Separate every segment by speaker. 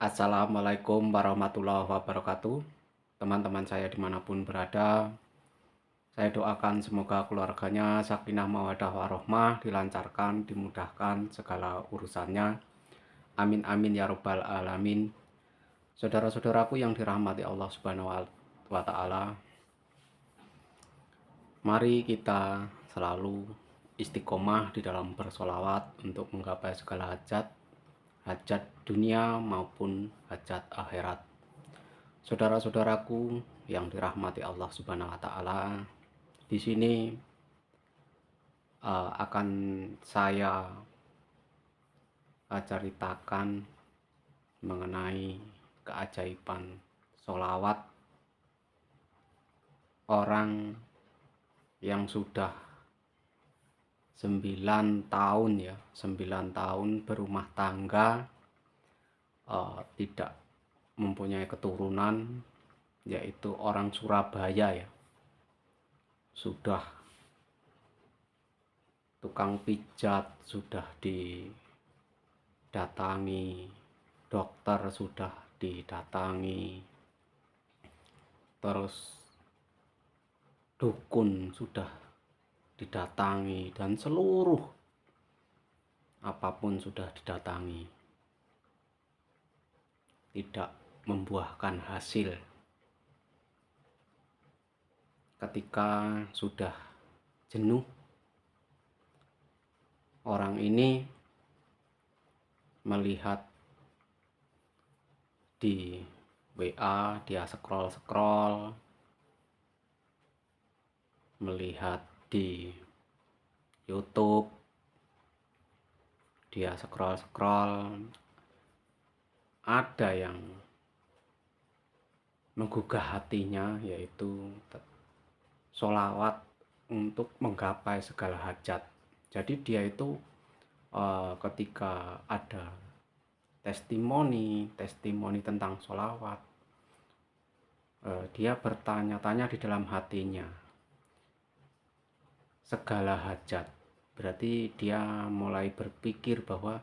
Speaker 1: Assalamualaikum warahmatullahi wabarakatuh. Teman-teman saya dimanapun berada, saya doakan semoga keluarganya sakinah mawadah warohmah, dilancarkan, dimudahkan segala urusannya. Amin amin ya robbal alamin. Saudara-saudaraku yang dirahmati Allah Subhanahu wa Ta'ala, mari kita selalu istiqomah di dalam bersolawat untuk menggapai segala hajat, hajat dunia maupun hajat akhirat. Saudara-saudaraku yang dirahmati Allah Subhanahu wa taala, di sini akan saya ceritakan mengenai keajaiban sholawat orang yang sudah 9 tahun ya, 9 tahun berumah tangga, tidak mempunyai keturunan, yaitu orang Surabaya ya. Sudah tukang pijat, sudah didatangi dokter, sudah didatangi terus dukun, sudah didatangi, dan seluruh apapun sudah didatangi, tidak membuahkan hasil. Ketika sudah jenuh, orang ini melihat di WA, dia scroll-scroll, melihat di YouTube, dia scroll-scroll, ada yang menggugah hatinya, yaitu sholawat untuk menggapai segala hajat. Jadi dia itu ketika ada testimoni tentang sholawat, dia bertanya-tanya di dalam hatinya segala hajat. Berarti dia mulai berpikir bahwa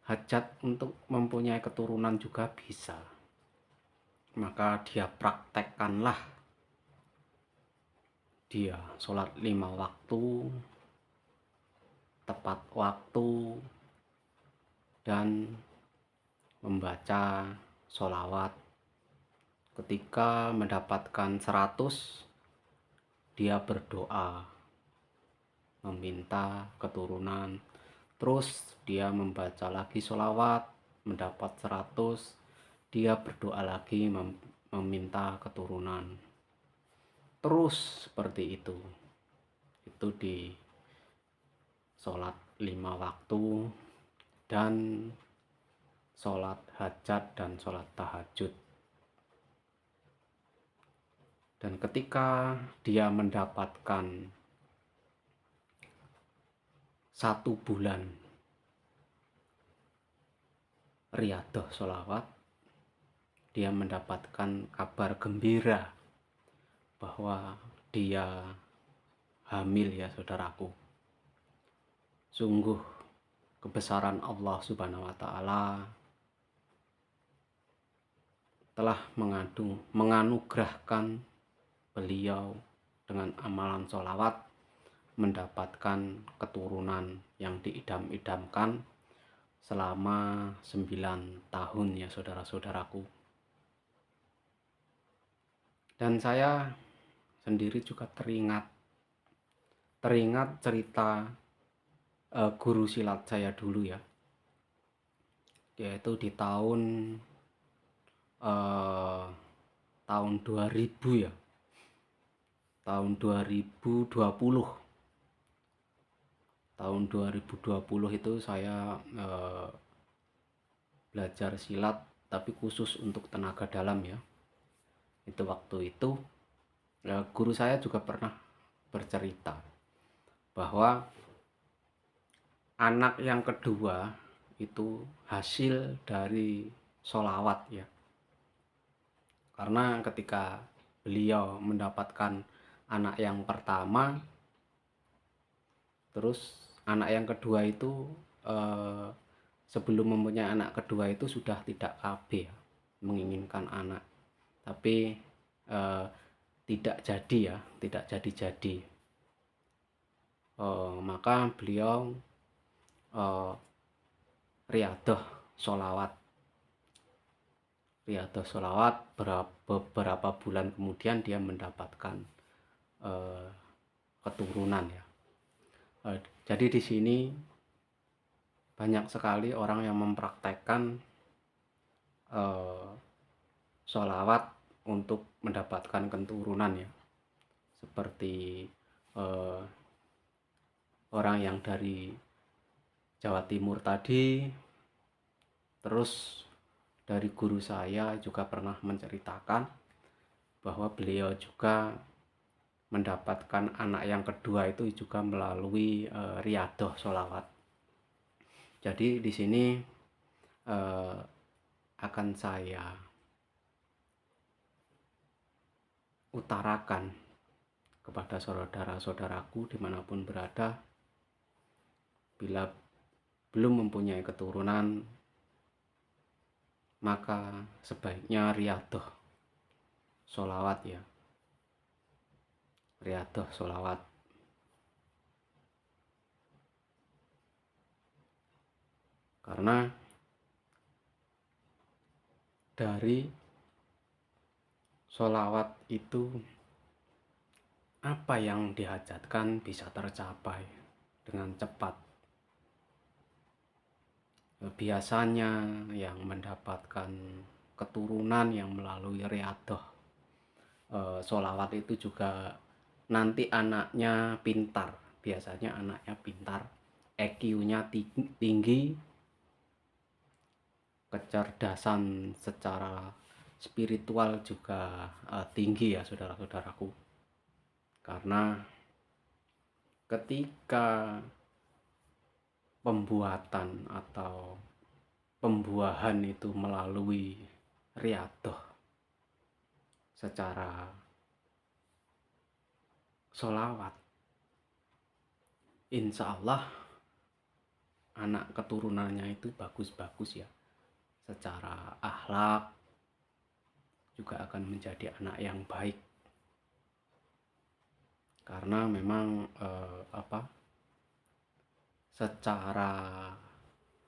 Speaker 1: hajat untuk mempunyai keturunan juga bisa. Maka dia praktekkanlah, dia sholat 5 waktu, tepat waktu, dan membaca sholawat. Ketika mendapatkan 100, dia berdoa meminta keturunan. Terus dia membaca lagi sholawat, mendapat 100, dia berdoa lagi meminta keturunan. Terus seperti itu di sholat 5 waktu dan sholat hajat dan sholat tahajud. Dan ketika dia mendapatkan 1 bulan riadah sholawat, dia mendapatkan kabar gembira bahwa dia hamil ya saudaraku. Sungguh kebesaran Allah Subhanahu wa Ta'ala telah menganugerahkan beliau dengan amalan sholawat mendapatkan keturunan yang diidam-idamkan selama 9 tahun ya saudara-saudaraku. Dan saya sendiri juga teringat cerita guru silat saya dulu ya, yaitu di tahun 2000 ya, tahun 2020 itu saya belajar silat, tapi khusus untuk tenaga dalam ya. Itu waktu itu guru saya juga pernah bercerita bahwa anak yang kedua itu hasil dari sholawat ya. Karena ketika beliau mendapatkan anak yang pertama, terus anak yang kedua itu sebelum mempunyai anak kedua itu sudah tidak KB ya, menginginkan anak, tapi tidak jadi ya, tidak jadi. Maka beliau riyadhah sholawat beberapa bulan kemudian dia mendapatkan keturunan ya. Jadi di sini banyak sekali orang yang mempraktekkan sholawat untuk mendapatkan keturunan ya, seperti orang yang dari Jawa Timur tadi. Terus dari guru saya juga pernah menceritakan bahwa beliau juga mendapatkan anak yang kedua itu juga melalui riyadhah sholawat. Jadi di sini akan saya utarakan kepada saudara-saudaraku dimanapun berada, bila belum mempunyai keturunan, maka sebaiknya riyadhah sholawat ya, riyadhah sholawat. Karena dari sholawat itu apa yang dihajatkan bisa tercapai dengan cepat. Biasanya yang mendapatkan keturunan yang melalui riyadhah sholawat itu juga nanti anaknya pintar. Biasanya anaknya pintar, EQ-nya tinggi, kecerdasan secara spiritual juga tinggi ya saudara-saudaraku. Karena ketika pembuatan atau pembuahan itu melalui riyadhah secara sholawat, insya Allah anak keturunannya itu bagus-bagus ya, secara akhlak juga akan menjadi anak yang baik. Karena memang secara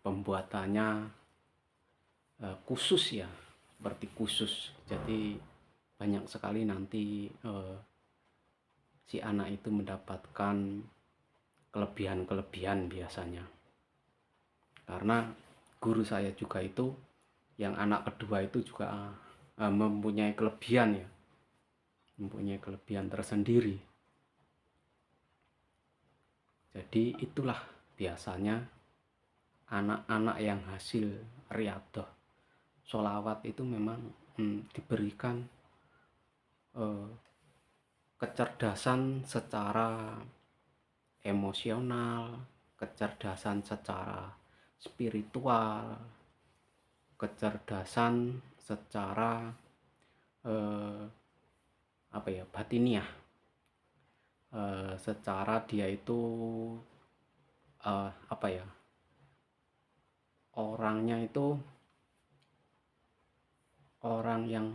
Speaker 1: pembuatannya khusus ya, seperti khusus. Jadi banyak sekali nanti si anak itu mendapatkan kelebihan-kelebihan biasanya. Karena guru saya juga itu yang anak kedua itu juga mempunyai kelebihan ya, mempunyai kelebihan tersendiri. Jadi itulah biasanya anak-anak yang hasil riyadhah sholawat itu memang diberikan kecerdasan secara emosional, kecerdasan secara spiritual, kecerdasan secara batiniah, secara dia itu orangnya itu orang yang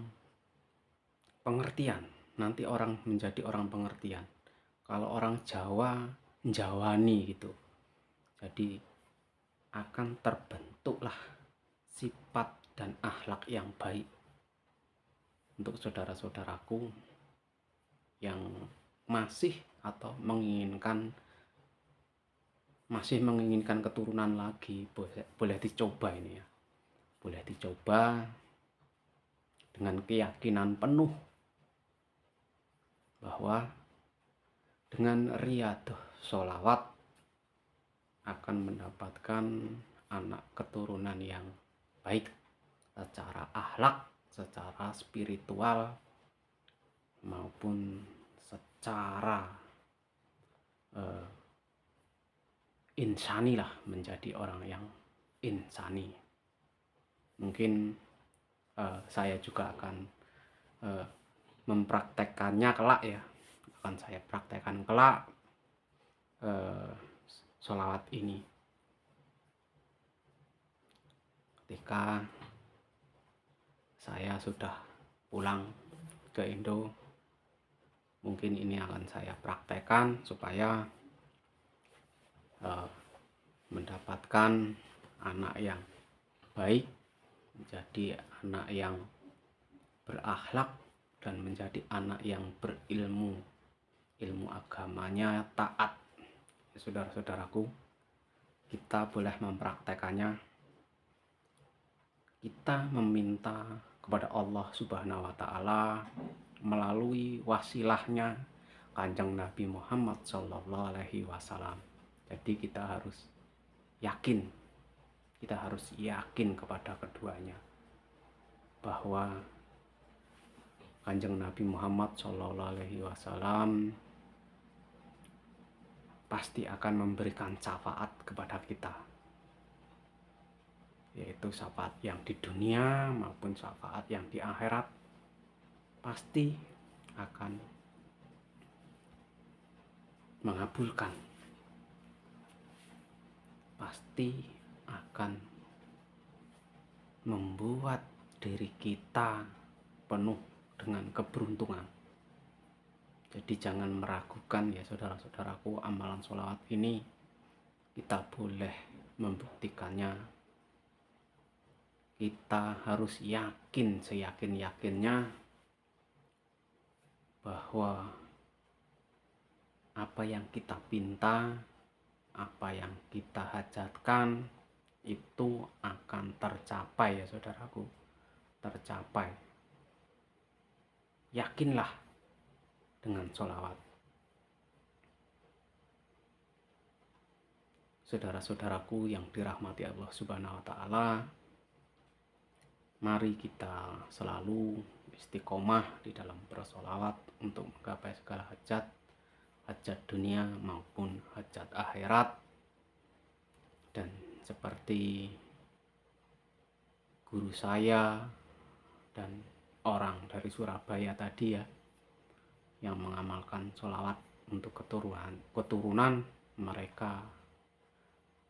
Speaker 1: pengertian. Nanti orang menjadi orang pengertian. Kalau orang Jawa, Jawani gitu. Jadi akan terbentuklah sifat dan akhlak yang baik. Untuk saudara-saudaraku yang masih menginginkan keturunan lagi, boleh dicoba ini ya. Boleh dicoba dengan keyakinan penuh bahwa dengan riyadhah sholawat akan mendapatkan anak keturunan yang baik secara akhlak, secara spiritual, maupun secara insani lah, menjadi orang yang insani. Mungkin saya juga akan mempraktekkannya kelak ya, akan saya praktekkan kelak sholawat ini. ketika saya sudah pulang ke Indo, mungkin ini akan saya praktekkan supaya mendapatkan anak yang baik, menjadi anak yang berakhlak, dan menjadi anak yang berilmu, ilmu agamanya taat. Saudara-saudaraku, kita boleh mempraktekannya. Kita meminta kepada Allah Subhanahu wa Ta'ala melalui wasilahnya Kanjeng Nabi Muhammad Sallallahu Alaihi Wasallam. Jadi kita harus yakin kepada keduanya bahwa Kanjeng Nabi Muhammad Sallallahu Alaihi Wasallam pasti akan memberikan syafaat kepada kita, yaitu syafaat yang di dunia maupun syafaat yang di akhirat pasti akan mengabulkan, pasti akan membuat diri kita penuh dengan keberuntungan. Jadi jangan meragukan ya saudara-saudaraku, amalan sholawat ini kita boleh membuktikannya. Kita harus yakin seyakin-yakinnya bahwa apa yang kita pinta, apa yang kita hajatkan itu akan tercapai ya saudaraku, tercapai. Yakinlah dengan sholawat. Saudara-saudaraku yang dirahmati Allah Subhanahu wa Ta'ala, mari kita selalu istiqomah di dalam bersolawat untuk menggapai segala hajat, hajat dunia maupun hajat akhirat. Dan seperti guru saya dan orang dari Surabaya tadi ya, yang mengamalkan sholawat untuk keturunan mereka,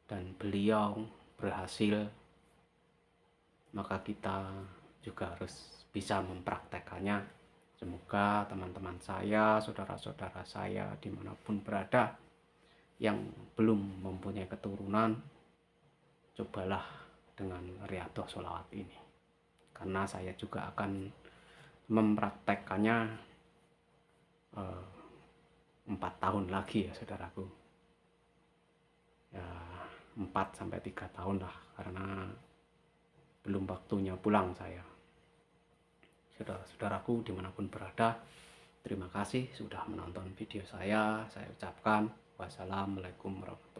Speaker 1: dan beliau berhasil, maka kita juga harus bisa mempraktekannya. Semoga teman-teman saya, saudara-saudara saya dimanapun berada yang belum mempunyai keturunan, cobalah dengan riyadhah sholawat ini, karena saya juga akan mempraktekkannya 4 tahun lagi ya saudaraku, ya 4-3 tahun lah, karena belum waktunya pulang saya. Saudara-saudaraku dimanapun berada, terima kasih sudah menonton video saya. Saya ucapkan wassalamualaikum warahmatullahi wabarakatuh.